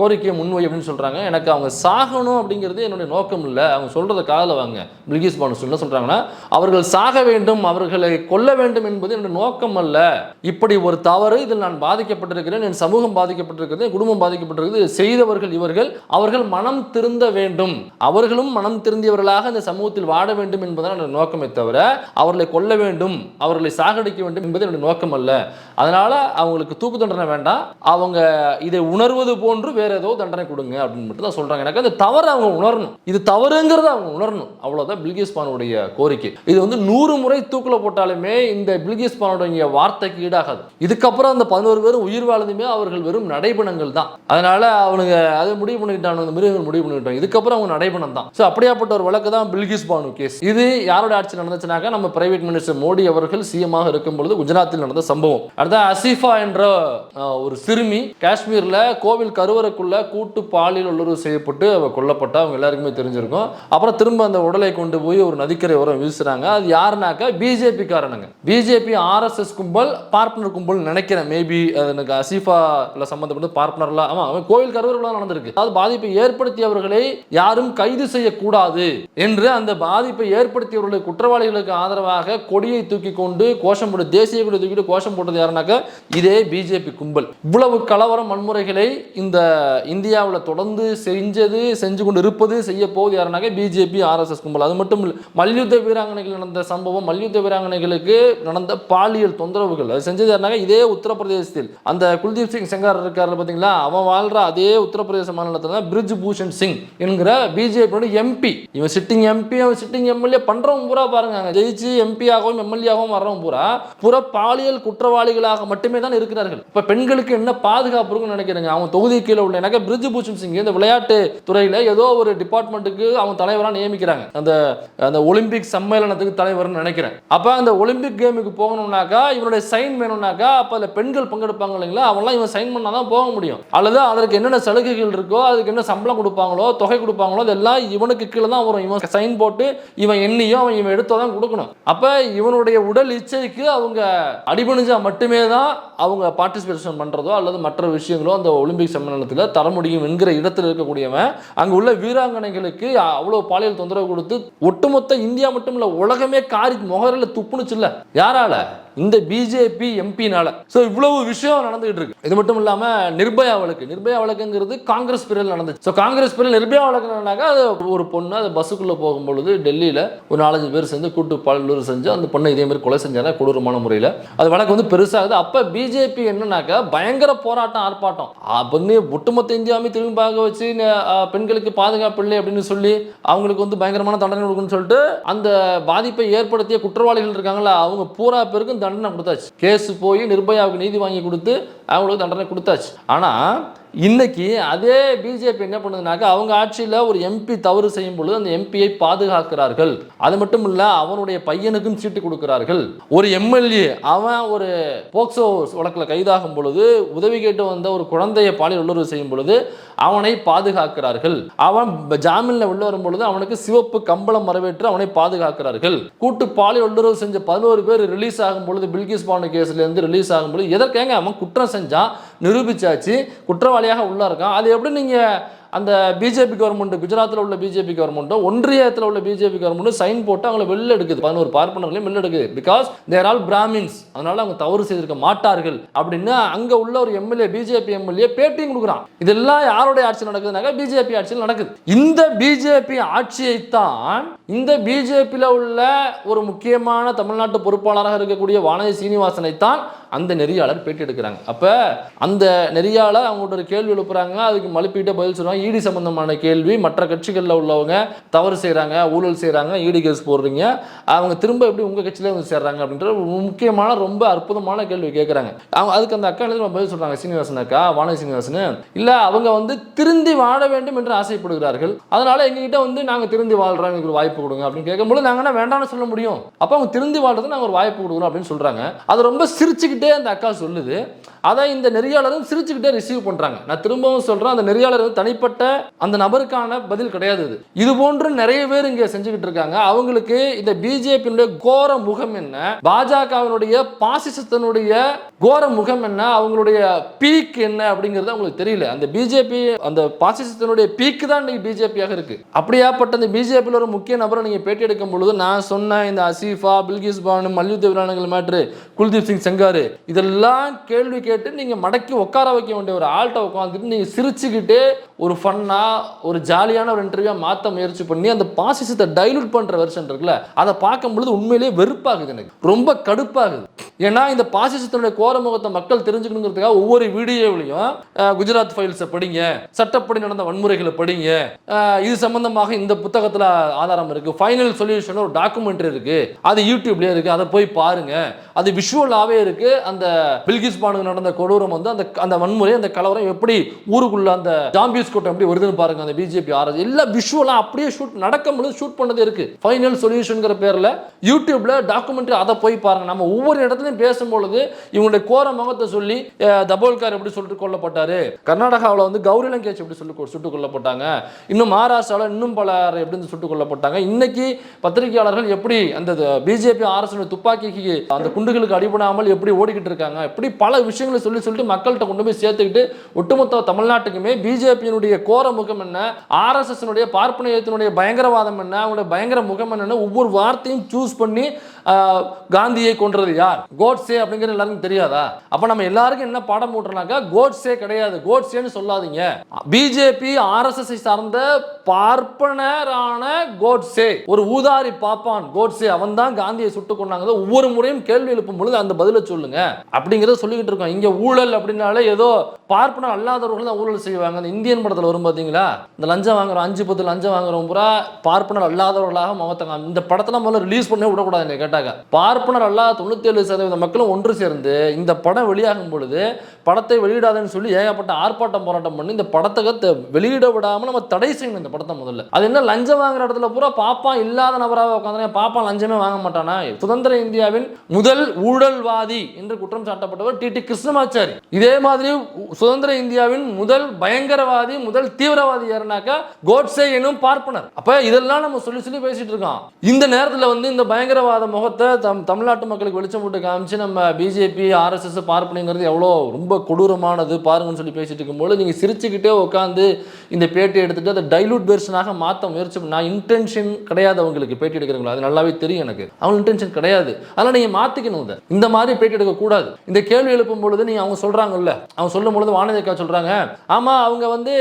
கோரிக்கையை முன்வை அப்படின்னு சொல்றாங்க. எனக்கு அவங்க சாகணும் அப்படிங்கிறது என்னுடைய நோக்கம் இல்லை. அவங்க சொல்றதை காதில் வாங்க. பில்கிஸ் பானு என்ன சொல்றாங்கன்னா, அவர்கள் சாக வேண்டும், அவர்களை கொல்ல வேண்டும் என்பது என்னுடைய நோக்கம் அல்ல. இப்படி ஒரு தவறு, இதில் நான் பாதிக்கப்பட்டிருக்கிறேன், என் சமூகம் பாதிக்கப்பட்டிருக்கிறது, என் குடும்பம் பாதிக்கப்பட்டிருக்கிறது, செய்தவர்கள் இவர்கள், அவர்கள் மனம் திருந்த வேண்டும், அவர்களும் மனம் திருந்தியவர்களாக இந்த சமூகத்தில் வாழ வேண்டும் என்பதுதான் என்னுடைய நோக்கமே தவிர அவர்களை கொல்ல வேண்டும், அவர்களை சாகடிக்க வேண்டும் என்பது என்னுடைய நோக்கம் அல்ல. அதனால அவங்களுக்கு தூக்கு தண்டனை வேண்டாம், அவங்க இதை உணர்வது போன்று வேற ஏதோ தண்டனை கொடுங்க அப்படின்னு மட்டும் தான் சொல்றாங்க. எனக்கு அந்த தவறு அவங்க உணரணும், இது தவறுங்கிறத அவங்க உணரணும். அவ்வளவுதான் பில்கிஸ் பானுடைய கோரிக்கை. இது வந்து 100 முறை தூக்கில போட்டாலுமே இந்த பில்கிஸ் பானுடைய வார்த்தைக்கு ஈடாகாது. இதுக்கப்புறம் அந்த 11 பேரும் உயிர் வாழ்ந்துமே அவர்கள் வெறும் நடைபணங்கள் தான். அதனால அவனுங்க அதை முடிவு பண்ணிக்கிட்டாங்க, மிருகங்கள் முடிவு பண்ணிக்கிட்டாங்க. இதுக்கப்புறம் அவங்க நடைபணம் தான். ஸோ அப்படியாப்பட்ட ஒரு வழக்கு தான் பில்கிஸ் பானு கேஸ். இது யாரோட ஆட்சி நடந்துச்சுனாக்கா, நம்ம பிரைவேட் மினிஸ்டர் மோடி அவர்கள் சிஎம்மாக இருக்கும் பொழுது குஜராத்தில் நடந்த சம்பவம். அடுத்த அசிஃபா என்ற ஒரு சிறுமி காஷ்மீர்ல கோவில் கருவறைக்குள்ள கூட்டு பாலியல் உளவு செய்யப்பட்டு அவ கொல்லப்பட்டா அவங்க எல்லாருக்குமே தெரிஞ்சிருக்கும். அப்புறம் திரும்ப அந்த உடலை கொண்டு போய் ஒரு நதிக்கரை ஓரம் வீசுறாங்க. அது யாருனாக்கா பிஜேபி காரணங்க, பிஜேபி ஆர்எஸ்எஸ் கும்பல், பார்ப்பனர் கும்பல் நினைக்கிறேன். மேபி எனக்கு அசிஃபால சம்பந்தப்பட்ட பார்ப்பனர்லாம், ஆமா கோவில் கருவறைக்குள்ள நடந்திருக்கு. அதாவது பாதிப்பை ஏற்படுத்தியவர்களை யாரும் கைது செய்யக்கூடாது என்று அந்த பாதிப்பை ஏற்படுத்தியவர்களை குற்றவாளிகளுக்கு ஆதரவாக கொடியை தூக்கி கொண்டு கோஷம் போட்டு, தேசிய கொடி தூக்கிட்டு கோஷம் போட்டது யாருனாக்கா இதே பிஜேபி கும்பல். இவ்வளவு கலவரம் வன்முறைகளை இந்த இந்தியாவில் தொடர்ந்து செஞ்சு கொண்டு இருப்பது, செய்ய போவது யாருனாக்கா பிஜேபி ஆர்எஸ்எஸ் கும்பல். அது மட்டும் இல்லை, மல்யுத்த வீராங்கனைகள் நடந்த சம்பவம், மல்யுத்த வீராங்கனைகளுக்கு நடந்த பாலியல் தொந்தரவுகள் அது செஞ்சது யாருனாக்கா இதே உத்தரப்பிரதேசத்தில் அந்த குல்தீப் சிங் செங்கார் இருக்காரு பார்த்தீங்களா, அவன் வாழ்ற அதே உத்தரப்பிரதேச மாநிலத்தில் தான் பிரிஜ் பூஷன் சிங் என்கிற பிஜேபி எம்பி. இவன் சிட்டிங் எம்பி, அவன் சிட்டிங் எம்எல்ஏ பண்றவங்க பூரா பாருங்க, ஜெயிச்சு எம்பி ஆகவும் எம்எல்ஏ ஆகவும் வர்றவங்க பூரா பாலியல் குற்றவாளிகளாக மட்டுமே தான் இருக்கிறார்கள். இப்ப பெண்களுக்கு என்ன பாதுகாப்பு இருக்குன்னு நினைக்கிறேங்க. அவன் தொகுதி கீழே உள்ள எனக்கு பிரிஜ் பூஷன் சிங் இந்த விளையாட்டு துறையில ஏதோ ஒரு டிபார்ட்மெண்ட்டுக்கு அவன் தலைவராக நியமிக்கிறாங்க, அந்த ஒலிம்பிக் சம்மேளனத்துக்கு தலைவர்னு நினைக்கிறேன். அப்ப அந்த ஒலிம்பிக் கேமுக்கு போகணும்னாக்கா இவனுடைய சைன் வேணும்னாக்கா அப்ப பெண்கள் பங்கெடுப்பாங்க இல்லைங்களா, அவங்களாம் இவன் சைன் பண்ணாதான் போக முடியும். அல்லது அதற்கு என்னென்ன சலுகைகள் இருக்கோ, அதுக்கு என்ன சம்பளம் கொடுப்பாங்களோ, தொகை கொடுப்பாங்களோ, அதெல்லாம் இவனுக்கு கீழே தான் வரும். இவன் சைன் போட்டு இவன் எண்ணியோ இவன் எடுத்தோதான் கொடுக்கணும். அப்ப இவனுடைய உடல் இச்சைக்கு அவங்க அடிபணிஞ்சா மட்டுமே தான் அவங்க பார்ட்டிசிபேஷன் பண்றதோ அல்லது மற்ற விஷயங்களோ அந்த ஒலிம்பிக் சம்மேளனத்தில் தர முடியும் என்கிற இடத்தில் இருக்கக்கூடியவன் அங்க உள்ள வீராங்கனைகளுக்கு அவ்வளவு பாலியல் தொந்தரவு கொடுத்து ஒட்டுமொத்த இந்தியா மட்டும் இல்ல உலகமே காரி முகரில் துப்புனுச்சு இல்ல. யாரால? இந்த பிஜேபி எம்பினால. ஸோ இவ்வளவு விஷயம் நடந்துகிட்டு இருக்கு. இது மட்டும் இல்லாம நிர்பயா வழக்குங்கிறது காங்கிரஸ் பீரியட் நடந்துச்சு. ஸோ காங்கிரஸ் பீரியட் நிர்பயா வழக்குனாக்கா அது ஒரு பொண்ணு அது பஸ்ஸுக்குள்ள போகும்பொழுது டெல்லியில ஒரு 4-5 பேர் சேர்ந்து கூட்டு பாலியல் செஞ்சு அந்த பொண்ணை இதே மாதிரி கொலை செஞ்சாங்க கொடூரமான முறையில். அது வழக்கு வந்து பெருசாகுது. அப்ப பிஜேபி என்னன்னாக்கா பயங்கர போராட்டம் ஆர்ப்பாட்டம் பண்ணி ஒட்டுமொத்த இந்தியாவே திரும்பி பார்க்க வச்சு பெண்களுக்கு பாதுகாப்பு இல்லை அப்படின்னு சொல்லி அவங்களுக்கு வந்து பயங்கரமான தண்டனை கொடுக்குன்னு சொல்லிட்டு அந்த பாதிப்பை ஏற்படுத்திய குற்றவாளிகள் இருக்காங்களா அவங்க பூரா பேருக்கும் தண்டனை கொடுத்தாச்சு. கேஸ் போய் நிர்பயாவுக்கு நீதி வாங்கி கொடுத்து அவங்களுக்கு தண்டனை கொடுத்தாச்சு. ஆனா இன்னைக்கு அதே பிஜேபி என்ன பண்ணுதுனாக்கா அவங்க ஆட்சியில் ஒரு எம்பி தவறு செய்யும் பொழுது அந்த எம்பியை பாதுகாக்கிறார்கள். அது மட்டும் இல்ல அவனுடைய பையனுக்கும் சீட்டு கொடுக்கிறார்கள். ஒரு எம்எல்ஏ அவன் ஒரு போக்சோ வழக்கில் கைதாகும் பொழுது உதவி கேட்டு வந்த ஒரு குழந்தையை பாலியல் வல்லுறவு செய்யும் பொழுது அவனை பாதுகாக்கிறார்கள். அவன் ஜாமீனில் உள்ள வரும் பொழுது அவனுக்கு சிவப்பு கம்பளம் வரவேற்று அவனை பாதுகாக்கிறார்கள். கூட்டு பாலியல் வல்லுறவு செஞ்ச 11 பேர் ரிலீஸ் ஆகும் பொழுது பில்கிஸ் பானு கேஸ்ல இருந்து ரிலீஸ் ஆகும் பொழுது எதற்காக அவன் குற்றம் செஞ்சா நிரூபிச்சாச்சு குற்றவாளியாக உள்ள இருக்கான். அது எப்படி நீங்க அந்த பிஜேபி கவர்மெண்ட் குஜராத்தில் உள்ள பிஜேபி கவர்மெண்ட்டோ ஒன்றியத்தில் உள்ள பிஜேபி கவர்மெண்ட்டோ சைன் போட்டு அவங்களை வெளில எடுக்குது 11 பார்ப்பனர்களையும் வெளில எடுக்குது. பிகாஸ் தேர் ஆல் பிராமின்ஸ் அதனால அவங்க தவறு செய்திருக்க மாட்டார்கள் அப்படின்னு அங்க உள்ள ஒரு எம்எல்ஏ பிஜேபி எம்எல்ஏ பேட்டியும் கொடுக்குறான். இதெல்லாம் யாருடைய ஆட்சி நடக்குதுனாக்கா பிஜேபி ஆட்சியில் நடக்குது. இந்த பிஜேபி ஆட்சியைத்தான் இந்த பிஜேபியில் உள்ள ஒரு முக்கியமான தமிழ்நாட்டு பொறுப்பாளராக இருக்கக்கூடிய வானதி சீனிவாசனை தான் அந்த நெறியாளர் பேட்டி எடுக்கிறாங்க. அப்ப அந்த நெறியாளர் அவங்கள்ட்ட ஒரு கேள்வி எழுப்புறாங்க. அதுக்கு மழுப்பிட்ட பதில் சொல்றாங்க. ஈடி சம்பந்தமான கேள்வி மற்ற கட்சிகளில் உள்ளவங்க தவறு செய்யறாங்க ஊழல் செய்யறாங்க ஈடி கேஸ் போடுறீங்க அவங்க திரும்ப எப்படி உங்க கட்சியில வந்து சேர்றாங்க அப்படின்ற முக்கியமான ரொம்ப அற்புதமான கேள்வி கேட்கறாங்க. அவங்க அதுக்கு அந்த அக்கா பதில் சொல்றாங்க சீனிவாசன் அக்கா வானதி சீனிவாசன் இல்ல அவங்க வந்து திருந்தி வாழ வேண்டும் என்று ஆசைப்படுகிறார்கள். அதனால எங்ககிட்ட வந்து நாங்க திருந்தி வாழ்றோம் எங்களுக்கு ஒரு வாய்ப்பு கொடுங்க அப்படின்னு கேட்கும்போது நாங்க வேண்டாம்னு சொல்ல முடியும். அப்ப அவங்க திருந்தி வாழ்றது நாங்க ஒரு வாய்ப்பு கொடுக்குறோம் அப்படின்னு சொல்றாங்க. அது ரொம்ப சிரிச்சுக்கிட்டே அந்த அக்கா சொல்லுது. அதை இந்த நெறியாளரும் சிரிச்சுக்கிட்டே ரிசீவ் பண்றாங்க. நான் திரும்பவும் சொல்றேன் அந்த நெறியாளர் தனிப்பட்ட அந்த நபருக்கான பதில் கிடையாது. இது போன்று நிறைய பேர் இங்க செஞ்சுக்கிட்டு இருக்காங்க. அவங்களுக்கு இந்த பிஜேபியினுடைய கோர முகம் என்ன பாஜகவினுடைய பாசிசத்தினுடைய கோர முகம் என்ன அவங்களுடைய பீக் என்ன அப்படிங்கிறது அவங்களுக்கு தெரியல. அந்த பிஜேபி அந்த பாசிசத்தினுடைய பீக் தான் இன்னைக்கு பிஜேபியாக இருக்கு. அப்படியாப்பட்ட இந்த பிஜேபியில் ஒரு முக்கிய நபரை நீங்க பேட்டி எடுக்கும் பொழுது நான் சொன்ன இந்த அசீஃபா பில்கிஸ் பானு மல்யுத்த வீராங்கனை மேட்ரு குல்தீப் சிங் செங்காரு இதெல்லாம் கேள்வி கேட்டு நீங்க மடக்கி உட்கார வைக்க வேண்டிய ஒரு ஆள்கிட்ட உட்காந்துட்டு நீங்க சிரிச்சுக்கிட்டு ஒரு ஃபன்னா ஒரு ஜாலியான ஒரு இன்டர்வியூ மாற்ற முயற்சி பண்ணி அந்த பாசிசத்தை டைலூட் பண்ற வெர்ஷன் இருக்குல்ல அதை பார்க்கும் பொழுது உண்மையிலேயே வெறுப்பாகுது. எனக்கு ரொம்ப கடுப்பாகுது. ஏன்னா இந்த பாசிசத்தினுடைய கோரமுகத்தை மக்கள் தெரிஞ்சுக்கணுங்கிறதுக்காக ஒவ்வொரு வீடியோவிலையும் குஜராத் ஃபைல்ஸை படிங்க சட்டப்படி நடந்த வன்முறைகளை படிங்க இது சம்பந்தமாக இந்த புத்தகத்தில் ஆதாரம் இருக்கு ஃபைனல் சொல்யூஷன் ஒரு டாக்குமெண்ட்ரி இருக்கு அது யூடியூப்லயே இருக்கு அதை போய் பாருங்க அது விஷுவலாவே இருக்கு. அந்த பில்கிஸ் பானு நடந்த கொடூரம் வந்து அந்த வன்முறை அந்த கலவரம் எப்படி ஊருக்குள்ள அந்த ஜாம்பிஸ் கூட்டம் எப்படி வருதுன்னு பாருங்க. அந்த பிஜேபி ஆர்எஸ் எல்லாம் விஷுவலா அப்படியே ஷூட் நடக்கும்போது ஷூட் பண்ணது இருக்கு. ஃபைனல் சொல்யூஷன்ங்கிற பேர்ல யூடியூப்ல டாக்குமெண்ட்ரி அதை போய் பாருங்க. நம்ம ஒவ்வொரு இடத்துலையும் பேசும்பொழுது இவங்களுடைய கோர முகத்தை சொல்லி தபோல்கர் எப்படி சொல்லிட்டு கொல்லப்பட்டாரு கர்நாடகாவில் வந்து கௌரி லங்கேஷ் எப்படி சொல்லி சுட்டுக் கொல்லப்பட்டாங்க இன்னும் மகாராஷ்டிராவில் இன்னும் பலர் எப்படி சுட்டுக் கொல்லப்பட்டாங்க. இன்னைக்கு பத்திரிகையாளர்கள் எப்படி அந்த பிஜேபி ஆர்எஸ் துப்பாக்கிக்கு அந்த குண்டுகளுக்கு அடிபடாமல் எப்படி ஓடிக்கிட்டு இருக்காங்க இப்படி பல விஷயங்களை சொல்லிட்டு மக்கள்கிட்ட கொண்டு போய் சேர்த்துக்கிட்டு ஒட்டுமொத்த தமிழ்நாட்டுக்குமே பிஜேபியினுடைய கோர முகம் என்ன ஆர்எஸ்எஸ் பார்ப்பனியத்தினுடைய பயங்கரவாதம் என்ன அவங்களுடைய பயங்கர முகம் என்னன்னு ஒவ்வொரு வார்த்தையும் சூஸ் பண்ணி காந்தியை கொன்றது யார் கோட்ஸே அப்படிங்கிறது எல்லாருக்கும் தெரியாதா? அப்ப நம்ம எல்லாருக்கும் என்ன பாடம் போட்டுறோம்னாக்கா கோட்ஸே கிடையாது கோட்ஸேன்னு சொல்லாதீங்க. பிஜேபி ஆர்எஸ்எஸ் சார்ந்த பார்ப்பனரான கோட்ஸே ஒரு ஊதாரி பாப்பான் கோட்ஸே அவன் தான் காந்தியை சுட்டுக் கொண்டாங்க. ஒவ்வொரு முறையும் கேள்வி எழுப்பும் பொழுது அந்த பதிலை சொல்லுங்க அப்படிங்கிறத சொல்லிக்கிட்டு இருக்கோம். இங்க ஊழல் அப்படின்னாலே ஏதோ பார்ப்பனர் அல்லாதவர்கள் தான் ஊழல் செய்வாங்க. அந்த இந்தியன் படத்தில் வரும் பார்த்தீங்களா இந்த லஞ்சம் வாங்குறோம் 5-10 லஞ்சம் வாங்குறோம் பூரா பார்ப்பனர் அல்லாதவர்களாக மமத்தாங்க. இந்த படத்தில் முதல்ல ரிலீஸ் பண்ணி விடக்கூடாது கேட்டாங்க. பார்ப்பனர் அல்லாத 97% மக்களும் ஒன்று சேர்ந்து இந்த படம் வெளியாகும் பொழுது படத்தை வெளியிடாதுன்னு சொல்லி ஏகப்பட்ட ஆர்ப்பாட்டம் போராட்டம் பண்ணி இந்த படத்தை வெளியிட விடாமல் நம்ம தடை செய்யணும். இந்த படத்தை முதல்ல அது என்ன லஞ்சம் வாங்குற இடத்துல பூரா பாப்பா இல்லாத நபராக உட்காந்து பாப்பா லஞ்சமே வாங்க மாட்டானா? சுதந்திர இந்தியாவின் முதல் ஊழல்வாதி என்று குற்றம் சாட்டப்பட்டவர் டிடி கிருஷ்ணமாச்சாரி. இதே மாதிரி சுதந்திர இந்தியாவின் முதல் பயங்கரவாதி முதல் தீவிரவாதி யாருனாக்கா கோட்சே எனும் பார்ப்பனர். அப்ப இதெல்லாம் நம்ம சொல்லி சொல்லி பேசிட்டு இருக்கோம். இந்த நேரத்தில் வந்து இந்த பயங்கரவாத முகத்தை தமிழ்நாட்டு மக்களுக்கு வெளிச்சம் போட்டு காமிச்சு நம்ம பிஜேபி ஆர்எஸ்எஸ் பார்ப்பனைங்கிறது எவ்வளோ ரொம்ப கொடூரமானது பாருங்கன்னு சொல்லி பேசிட்டு இருக்கும்போது நீங்க சிரிச்சுக்கிட்டே உட்காந்து இந்த பேட்டி எடுத்துட்டு அதை டைலூட் வெர்ஷனாக மாற்ற முயற்சி. நான் இன்டென்ஷன் கிடையாது அவங்களுக்கு பேட்டி எடுக்கிறவங்களா, அது நல்லாவே தெரியும் எனக்கு. அவங்க இன்டென்ஷன் கிடையாது. அதனால நீங்க மாத்திக்கணும். இந்த மாதிரி பேட்டி எடுக்க கூடாது. இந்த கேள்வி எழுப்பும் பொழுது நீங்க அவங்க சொல்றாங்கல்ல, அவங்க சொல்லும் பொழுது வானதிக்கா சொல்றாங்க, ஆமா அவங்க வந்து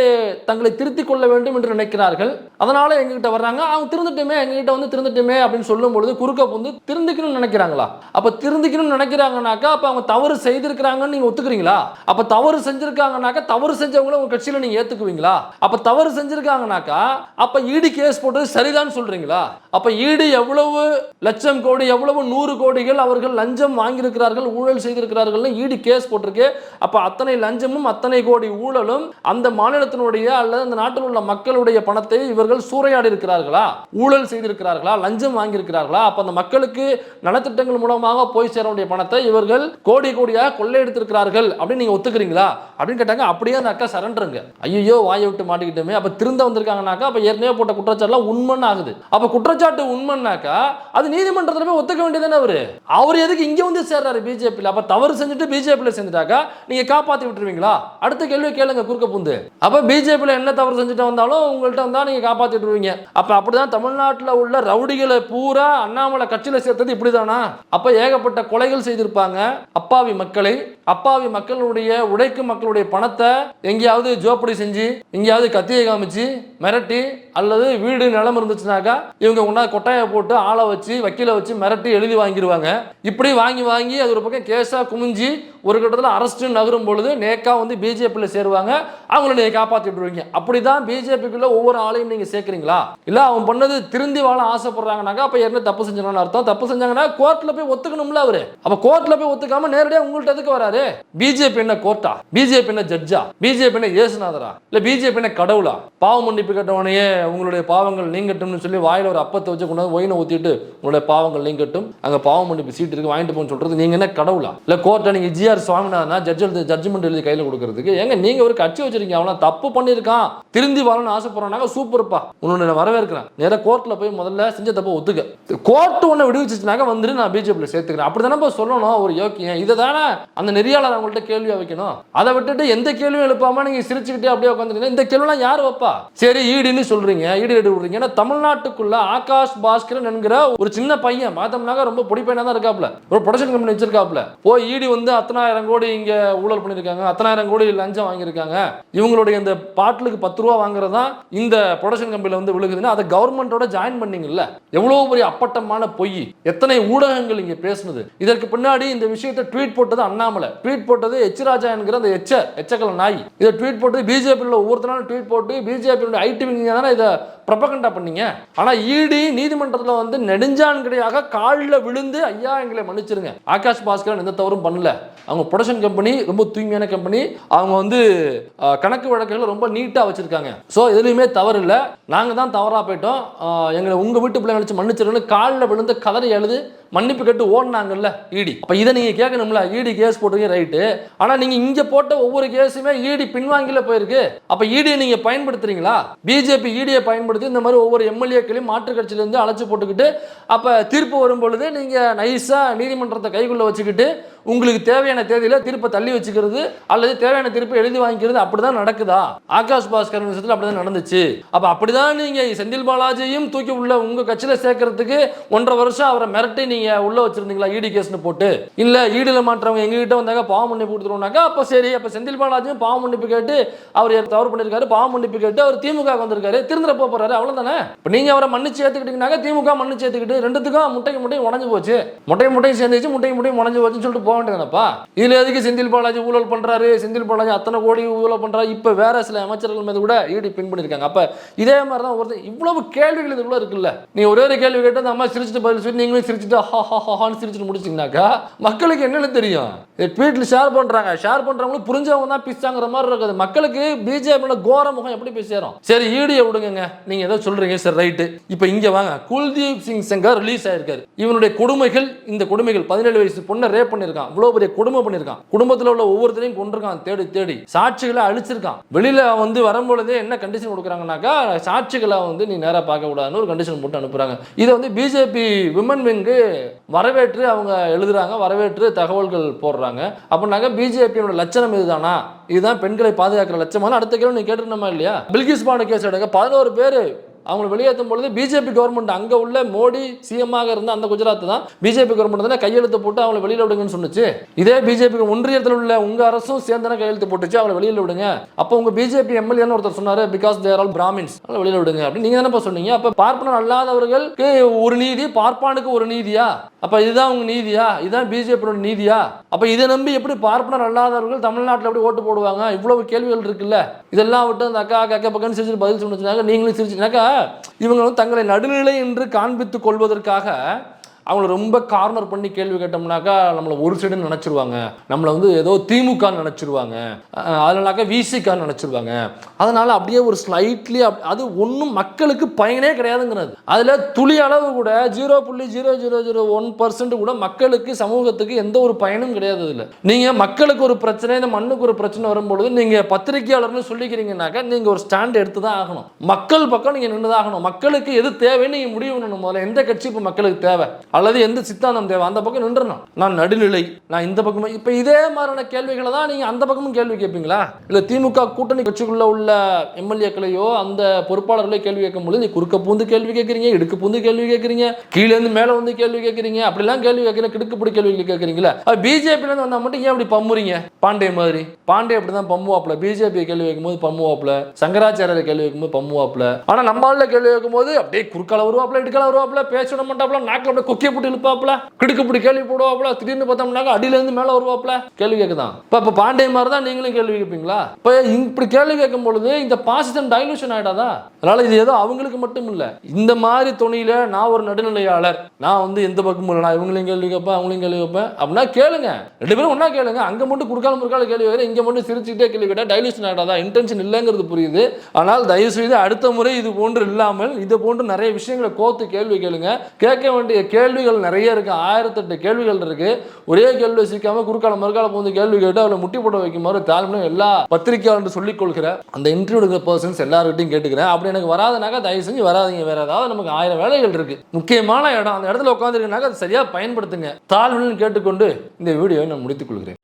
தங்களை திருத்திக் கொள்ள வேண்டும் என்று நினைக்கிறார்கள், அதனால எங்ககிட்ட வர்றாங்க, அவங்க திருந்துட்டுமே எங்ககிட்ட வந்து திருந்துட்டுமே அப்படின்னு சொல்லும் பொழுது குறுக்க வந்து திருந்திக்கணும்னு நினைக்கிறாங்களா? அப்ப திருந்திக்கணும்னு நினைக்கிறாங்கனாக்கா அப்ப அவங்க தவறு செய்திருக்கிறாங்கன்னு நீங்க ஒத்துக்கிறீங்களா? அப்ப தவறு செஞ்சிருக்காங்கனாக்கா தவறு செஞ்சவங்கள உங்க கட்சியில நீங்க ஏத்துக்குவீங்களா? அப்ப தவறு செஞ்சிருக்காங்கனாக்கா அப்ப ஈடி கேஸ் போட்டது சரிதான் சொல்றீங்களா? அப்ப ஈடி எவ்வளவு லட்சம் கோடி எவ்வளவு 100 கோடிகள் அவர்கள் லஞ்சம் வாங்கியிருக்கிறார்கள், ஊழல் செய்திருக்கிறார்கள் ஈடி கேஸ் போட்டிருக்கு. அப்ப அத்தனை லஞ்சமும் அத்தனை கோடி ஊழலும் அந்த மாநிலத்தினுடைய அல்லது அந்த நாட்டில் உள்ள மக்களுடைய பணத்தை இவர்கள் சூறையாடி இருக்கிறார்களா, ஊழல் செய்திருக்கிறார்களா, லஞ்சம் வாங்கியிருக்கிறார்களா? அப்ப அந்த மக்களுக்கு நலத்திட்டங்கள் மூலமாக போய் சேர வேண்டிய பணத்தை இவர்கள் கோடி கோடியாக கொள்ளையடித்திருக்கிறார்கள் அப்படின்னு நீங்க ஒத்துக்கிறீங்களா அப்படின்னு கேட்டாங்க. அப்படியே அந்த அக்கா சரண்டருங்க. ஐயோ வாயை விட்டு மாட்டிக்கிட்டோமே. அப்ப திருந்த வந்திருக்காங்கனாக்கா அப்ப ஏற்கனவே போட்ட குற்றச்சாட்டுலாம் உண்மைன்னு ஆகுது. அப்ப குற்றச்சாட்டு உண்மைன்னாக்கா அது நீதிமன்றத்தில் போய் ஒத்துக்க வேண்டியதானே. அவர் எதுக்கு இங்க வந்து சேர்றாரு பிஜேபியில்? அப்ப தவறு செஞ்சுட்டு பிஜேபியில் சேர்ந்துட்டாக்கா நீங்க காப்பாத்தி விட்டுருவீங்களா? அடுத்த கேள்வி கேளுங்க குறுக்க புந்து. அப்ப பிஜேபியில் என்ன தவறு செஞ்சுட்டு வந்தாலும் உங்கள்கிட்ட வந்தா நீங்க காப்பாத்தி விட்டுருவீங்க. அப்ப அப்படிதான் தமிழ்நாட்டில் உள்ள ரவுடிகளை பூரா அண்ணாமலை கட்சியில சேர்த்தது இப்படிதானா? அப்ப ஏகப்பட்ட கொலைகள் செய்திருப்பாங்க அப்பாவி மக்களை. அப்பாவி மக்களுடைய உழைக்கும் மக்களுடைய பணத்தை எங்கேயாவது ஜோப்படி செஞ்சு எங்கேயாவது கத்தியை காமிச்சு மிரட்டி அல்லது வீடு நிலம் இருந்துச்சுனாக்கா இவங்க ஒன்னா கொட்டாயை போட்டு ஆளை வச்சு வக்கீலை வச்சு மிரட்டி எழுதி வாங்கிடுவாங்க. இப்படி வாங்கி வாங்கி அது ஒரு பக்கம் கேஸா குமிஞ்சி ஒரு கட்டத்தில் அரசு நகரும் பொழுது நேக்கா வந்து பிஜேபியில் சேருவாங்க. அவங்கள நீங்க காப்பாற்றி விட்டுருவீங்க. அப்படிதான் பிஜேபிக்குள்ள ஒவ்வொரு ஆளையும் நீங்க சேர்க்கிறீங்களா? இல்ல அவன் பண்ணது திருந்தி வாழ ஆசைப்படுறாங்கனாக்கா அப்ப என்ன தப்பு செஞ்சாங்கன்னு அர்த்தம். தப்பு செஞ்சாங்கன்னா கோர்ட்ல போய் ஒத்துக்கணும்ல அவரு. அப்ப கோர்ட்ல போய் ஒத்துக்காம நேரடியாக உங்கள்ட்ட எதுக்கு வராரு? பிஜேபி என்ன கோர்ட்டா? பிஜேபி என்ன ஜட்ஜா? பிஜேபி என்ன இயேசுநாதரா? இல்ல பிஜேபி என்ன கடவுளா? பாவ மன்னிப்பு கேட்டவனையே உங்களுடைய பாவங்கள் நீங்கட்டும்னு சொல்லி வாயில ஒரு அப்பத்தை வச்சு கொண்டு ஒயினை ஊத்திட்டு உங்களுடைய பாவங்கள் நீங்கட்டும், அங்க பாவ மன்னிப்பு சீட்டு இருக்கு வாங்கிட்டு போன்னு சொல்றது நீங்க என்ன கடவுளா? இல்ல கோர்ட்டை நீங்க ஜிஆர் சுவாமிநாதனா ஜட்ஜ்மெண்ட் எழுதி கையில கொடுக்கறதுக்கு? ஏங்க நீங்க ஒரு கட்சி வச்சிருக்கீங்க, அவனா தப்பு பண்ணிருக்கான் திருந்தி வாழணும்னு ஆசைப்படுறாங்க, சூப்பர்ப்பா, உன்னை வரவேற்கிறேன். நேரா கோர்ட்ல போய் முதல்ல செஞ்ச தப்ப ஒத்துக்க. கோர்ட் ஒன்னு விடுவிச்சுனாக்க வந்துட்டு நான் பிஜேபியில் சேர்த்துக்கிறேன் அப்படிதானே சொல்லணும் ஒரு யோக்கியம். இதை தானே அந்த நெறியாளர் அவங்கள்ட்ட கேள்வியா வைக்கணும். அதை விட்டுட்டு எந்த கேள்வியும் எழுப்பாம நீங்க சிரிச்சுக்கிட்டே அப்படியே உட்காந்துருக்கீங்க. இந்த கேள்விலாம் யார் வைப்பா? சரி ஈடின்னு சொல்றீங்க, ஈடு எடுத்து விடுறீங்க. தமிழ்நாட்டுக்குள்ள ஆகாஷ் பாஸ்கரன் என்கிற ஒரு சின்ன பையன் பார்த்தோம்னாக்க ரொம்ப பொடி பையனா தான் இருக்காப்ல, ஒரு ப்ரொடக்ஷன் கம்பெனி வச்சிருக்காப்ல. போய் ஈடி வந்து 10000 கோடி இங்க ஊழல் பண்ணிருக்காங்க, 10000 கோடி லஞ்சம் வாங்கியிருக்காங்க, இவங்களுடைய இந்த பாட்டிலுக்கு 10 ரூபா வாங்குறதா இந்த ப்ரொடக்ஷன் கம்பெனில வந்து விழுகுதுன்னா அதை கவர்மெண்டோட ஜாயின் பண்ணீங்கல்ல. எவ்வளவு பெரிய அப்பட்டமான பொய், எத்தனை ஊடகங்கள் இங்க பேசுனது. இதற்கு பின்னாடி இந்த விஷயத்தை ட்வீட் போட்டது அண்ணாமலை, ட்வீட் போட்டது எச்ராஜா என்கிற அந்த எச்சக்கல நாய். இதை ட்வீட் போட்டு பிஜேபியில் ஒவ்வொருத்தரும் ட்வீட் போட்டு பிஜேபி ஐடி விங்க தானே இதை ப்ரொபகண்டா பண்ணீங்க. ஆனா ஈடி நீதிமன்றத்தில் வந்து நெடுஞ்சான்கடையாக காலில் விழுந்து ஐயா எங்களை மன்னிச்சிருங்க, ஆகாஷ் பாஸ்கரன் எந்த தவறும் பண்ணல, அவங்க ப்ரொடக்ஷன் கம்பெனி ரொம்ப தூய்மையான கம்பெனி, அவங்க வந்து கணக்கு வழக்குகள் ரொம்ப நீட்டா வச்சிருக்காங்க, ஸோ எதுலையுமே தவறு இல்லை, நாங்க தான் தவறா போயிட்டோம், எங்களை உங்க வீட்டு பிள்ளைங்க வச்சு மன்னிச்சிருன்னு காலில் விழுந்து கதறி எழுது மன்னிப்பு கேட்டு ஓடினாங்கல்ல ஈடி. அப்ப இதை நீங்க கேட்கணும்ல. ஈடி கேஸ் போட்டுருக்கீங்க ரைட்டு, ஆனா நீங்க இங்க போட்ட ஒவ்வொரு கேஸுமே ஈடி பின்வாங்கில போயிருக்கு. அப்ப ஈடியை நீங்க பயன்படுத்துறீங்களா? பிஜேபி ஈடியை பயன்படுத்தி இந்த மாதிரி ஒவ்வொரு எம்எல்ஏக்களையும் மாற்று கட்சியில இருந்து அழைச்சு போட்டுக்கிட்டு அப்ப தீர்ப்பு வரும் பொழுது நீங்க நைஸா நீதிமன்றத்தை கைக்குள்ள வச்சுக்கிட்டு உங்களுக்கு தேவையான தேதியில தீர்ப்பை தள்ளி வச்சுக்கிறது அல்லது தேவையான தீர்ப்பை எழுதி வாங்கிக்கிறது. அப்படிதான் நடக்குதா? ஆகாஷ் பாஸ்கர் விஷயத்தில் அப்படிதான் நடந்துச்சு. அப்ப அப்படிதான் நீங்க செந்தில் பாலாஜியும் தூக்கி உள்ள உங்க கட்சியில சேர்க்கறதுக்கு 1.5 வருஷம் அவரை மிரட்டி நீங்க உள்ள வச்சிருந்தீங்களா ஈடி கேஸ்னு போட்டு? இல்ல ஈடில மாற்றவங்க எங்க கிட்ட வந்தாங்க பாவ மன்னிப்பு கொடுத்துருவோம்னாக்கா அப்ப சரி, அப்ப செந்தில் பாலாஜியும் பாவ மன்னிப்பு கேட்டு அவர் தவறு பண்ணிருக்காரு, பாவ மன்னிப்பு கேட்டு அவர் திமுக வந்திருக்காரு, திருந்துற போறாரு, அவ்வளவுதானே. இப்ப நீங்க அவரை மன்னிச்சு ஏத்துக்கிட்டீங்கன்னாக்க திமுக மன்னிச்சு ஏத்துக்கிட்டு ரெண்டுத்துக்கும் முட்டையும் உடஞ்சு போச்சு, முட்டையும் சேர்ந்துச்சு, முட்டையும் உடஞ்சு போச்சுன்னு சொல்லிட்டு போக வேண்டியதானப்பா. இதுல எதுக்கு செந்தில் பாலாஜி ஊழல் பண்றாரு, செந்தில் பாலாஜி அத்தனை கோடி ஊழல் பண்றாரு, இப்ப வேற சில அமைச்சர்கள் மீது கூட ஈடி பின் பண்ணிருக்காங்க. அப்ப இதே மாதிரிதான் ஒருத்தர் இவ்வளவு கேள்விகள் இதுக்குள்ள இருக்குல்ல. நீ ஒரே ஒரு கேள்வி கேட்டு அந்த அம்மா சிரிச்சுட்டு பதில் சொல்லி நீங்களும் சிரிச்சுட்டு சிரிச்சுட்டு முடிச்சிங்கனாக்கா மக்களுக்கு என்னன்னு தெரியும்? ட்வீட்ல ஷேர் பண்றாங்க, ஷேர் பண்றவங்களும் புரிஞ்சவங்க தான் பிச்சாங்கிற மாதிரி இருக்குது. மக்களுக்கு பிஜேபியோட கோர முகம் எப்படி போய் சேரும்? சரி ஈடியை விடுங்க, நீங்க ஏதோ சொல்றீங்க, சரி ரைட்டு. இப்ப இங்க வாங்க, குல்தீப் சிங் செங்கார் ரிலீஸ் ஆயிருக்காரு. இவனுடைய கொடுமைகள், இந்த கொடுமைகள் 17 வயசு பொண்ணை ரேப் பண்ணிருக்காங்க. பண்ணியிருக்கான், இவ்வளவு பெரிய கொடுமை பண்ணியிருக்கான், குடும்பத்தில் உள்ள ஒவ்வொருத்தரையும் கொண்டிருக்கான், தேடி தேடி சாட்சிகளை அழிச்சிருக்கான். வெளியில வந்து வரும்பொழுதே என்ன கண்டிஷன் கொடுக்குறாங்கன்னாக்கா, சாட்சிகளை வந்து நீ நேராக பார்க்க கூடாதுன்னு ஒரு கண்டிஷன் போட்டு அனுப்புறாங்க. இதை வந்து பிஜேபி விமன் விங்கு வரவேற்று அவங்க எழுதுறாங்க, வரவேற்று தகவல்கள் போடுறாங்க. அப்படின்னாக்க பிஜேபியோட லட்சணம் இதுதானா, இதுதான் பெண்களை பாதுகாக்கிற லட்சமான அடுத்த கேள்வி நீ கேட்டுருந்தோமா இல்லையா? பில்கிஸ் பானு கேஸ் எடுக்க 11 பேர் அவங்களை வெளியேற்றும் பொழுது பிஜேபி கவர்மெண்ட் அங்கே உள்ள மோடி சிஎம்மாக இருந்த அந்த குஜராத் தான் பிஜேபி கவர்மெண்ட் தானே கையெழுத்து போட்டு அவங்களை வெளியில் விடுங்கன்னு சொன்னிச்சு. இதே பிஜேபி ஒன்றியத்தில் உள்ள உங்க அரசும் சேர்ந்தானே கையெழுத்து போட்டுச்சு அவங்களை வெளியில் விடுங்க. அப்போ உங்க பிஜேபி எம்எல்ஏன்னு ஒருத்தர் சொன்னாரு, பிகாஸ் தேர் ஆல் பிராமின்ஸ், அவங்களை வெளியில் விடுங்க அப்படின்னு நீங்க தானே சொன்னீங்க. அப்போ பார்ப்பனர் அல்லாதவர்களுக்கு ஒரு நீதி, பார்ப்பானுக்கு ஒரு நீதியா? அப்ப இதுதான் உங்க நீதியா? இதுதான் பிஜேபியோட நீதியா? அப்ப இதை நம்பி எப்படி பார்ப்பனர் அல்லாதவர்கள் தமிழ்நாட்டில் எப்படி ஓட்டு போடுவாங்க? இவ்வளவு கேள்விகள் இருக்குல்ல. இதெல்லாம் விட்டு அந்த அக்கா கக்க பக்கன்னு சிரிச்சு பதில் சொன்னாங்க, நீங்களும் சிரிச்சுனாக்கா இவங்க வந்து தங்களை நடுநிலை என்று காண்பித்துக் கொள்வதற்காக அவங்கள ரொம்ப கார்னர் பண்ணி கேள்வி கேட்டோம்னாக்கா நம்மளை ஒரு சைடுன்னு நினச்சிருவாங்க, நம்மளை வந்து ஏதோ திமுகன்னு நினச்சிருவாங்க, அதனாக்கா விசிகான்னு நினச்சிருவாங்க. அதனால் அப்படியே ஒரு ஸ்லைட்லி அது ஒன்றும் மக்களுக்கு பயனே கிடையாதுங்கிறது. அதில் துளி அளவு கூட 0.0001% கூட மக்களுக்கு சமூகத்துக்கு எந்த ஒரு பயனும் கிடையாது. இதில் நீங்கள் மக்களுக்கு ஒரு பிரச்சனை, இந்த மண்ணுக்கு ஒரு பிரச்சனை வரும்பொழுது நீங்கள் பத்திரிகையாளர்னு சொல்லிக்கிறீங்கன்னாக்கா நீங்கள் ஒரு ஸ்டாண்ட் எடுத்து தான் ஆகணும். மக்கள் பக்கம் நீங்கள் நின்று தான் ஆகணும். மக்களுக்கு எது தேவைன்னு நீங்கள் முடிவு பண்ணணும். முதல்ல எந்த கட்சி இப்போ மக்களுக்கு தேவை அல்லது எந்த சித்தாந்தம் தேவை அந்த பக்கம் நின்றணும். நான் நடுநிலை, நான் இந்த பக்கம். இப்ப இதே மாதிரியான கேள்விகளை தான் நீங்க அந்த பக்கமும் கேள்வி கேட்பீங்களா? இல்ல திமுக கூட்டணி கட்சிக்குள்ள உள்ள எம்எல்ஏக்களையோ அந்த பொறுப்பாளர்களையோ கேள்வி கேட்கும் போது நீ குறுக்க பூந்து கேள்வி கேட்கறீங்க, இடுக்கு பூந்து கேள்வி கேட்கறீங்க, கீழே இருந்து மேல வந்து கேள்வி கேட்கறீங்க, அப்படிலாம் கேள்வி கேட்கறீங்க, கிடுக்குப்படி கேள்வி கேட்கறீங்களா? பிஜேபியில இருந்து வந்தா மட்டும் ஏன் அப்படி பம்முறீங்க? பாண்டே மாதிரி பாண்டே அப்படிதான் பம்முவாப்ல. பிஜேபி கேள்வி கேட்கும்போது பம்முவாப்ல, சங்கராச்சாரிய கேள்வி கேட்கும்போது பம்முவாப்ல. ஆனா நம்மளால கேள்வி கேட்கும்போது அப்படியே குறுக்கால வருவாப்ல, இடுக்கால வருவாப்ல, பேச மாட்டாப்ல, நாக்கில் அப்படியே கொக்கிய போட்டு இழுப்பாப்ல, கிடுக்குப்படி கேள்வி போடுவாப்ல, திடீர்னு பார்த்தோம்னாக்க அடியில இருந்து மேல வருவாப்ல, கேள்வி கேட்குதான். இப்ப பாண்டே மாதிரி தான் நீங்களும் கேள்வி கேட்பீங்களா? இப்ப இப்படி கேள்வி கேட்கும் பொழுது இந்த பாசிசம் டைலூஷன் ஆயிடாதா? அதனால இது ஏதோ அவங்களுக்கு மட்டும் இல்ல, இந்த மாதிரி துணியில நான் ஒரு நடுநிலையாளர், நான் வந்து எந்த பக்கமும் இல்லை, நான் இவங்களையும் கேள்வி கேட்பேன் அவங்களையும் கேள்வி கேட்பேன் அப்படின்னா கேளுங்க, 2 பேரும் ஒன்னா கேளுங்க. அங்க மட்டும் குறுக்கால முறுக்கால கேள்வி கேட்க, இங்க மட்டும் சிரிச்சுக்கிட்டே கேள்வி கேட்டா டைலூஷன் ஆயிடாதா? இன்டென்ஷன் இல்லைங்கிறது புரியுது. ஆனால் தயவு செய்து அடுத்த முறை இது போன்று இல்லாமல் இது போன்று நிறைய விஷயங்களை கோத்து கேள்வி கேளுங்க. கேட்க வேண்டிய கேள்விகள் நிறைய இருக்கு, 1008 கேள்விகள் இருக்கு. ஒரே கேள்வி சிக்காம குறுக்கால மறுக்கால போது கேள்வி கேட்டு அவளை முட்டி போட வைக்குமாறு தாழ்மையும் எல்லா பத்திரிகையாளர் சொல்லிக் கொள்கிற அந்த இன்டர்வியூ எடுக்கிற பர்சன்ஸ் எல்லார்கிட்டையும் கேட்டுக்கிறேன். அப்படி எனக்கு வராதுனாக்கா தயவு செஞ்சு வராதிங்க. வேற ஏதாவது நமக்கு 1000 வேலைகள் இருக்கு, முக்கியமான இடம், அந்த இடத்துல உட்காந்துருக்குனாக்கா அதை சரியா பயன்படுத்துங்க. தாழ்மையும் கேட்டுக்கொண்டு இந்த வீடியோவை நான் முடித்துக் கொள்கிறேன்.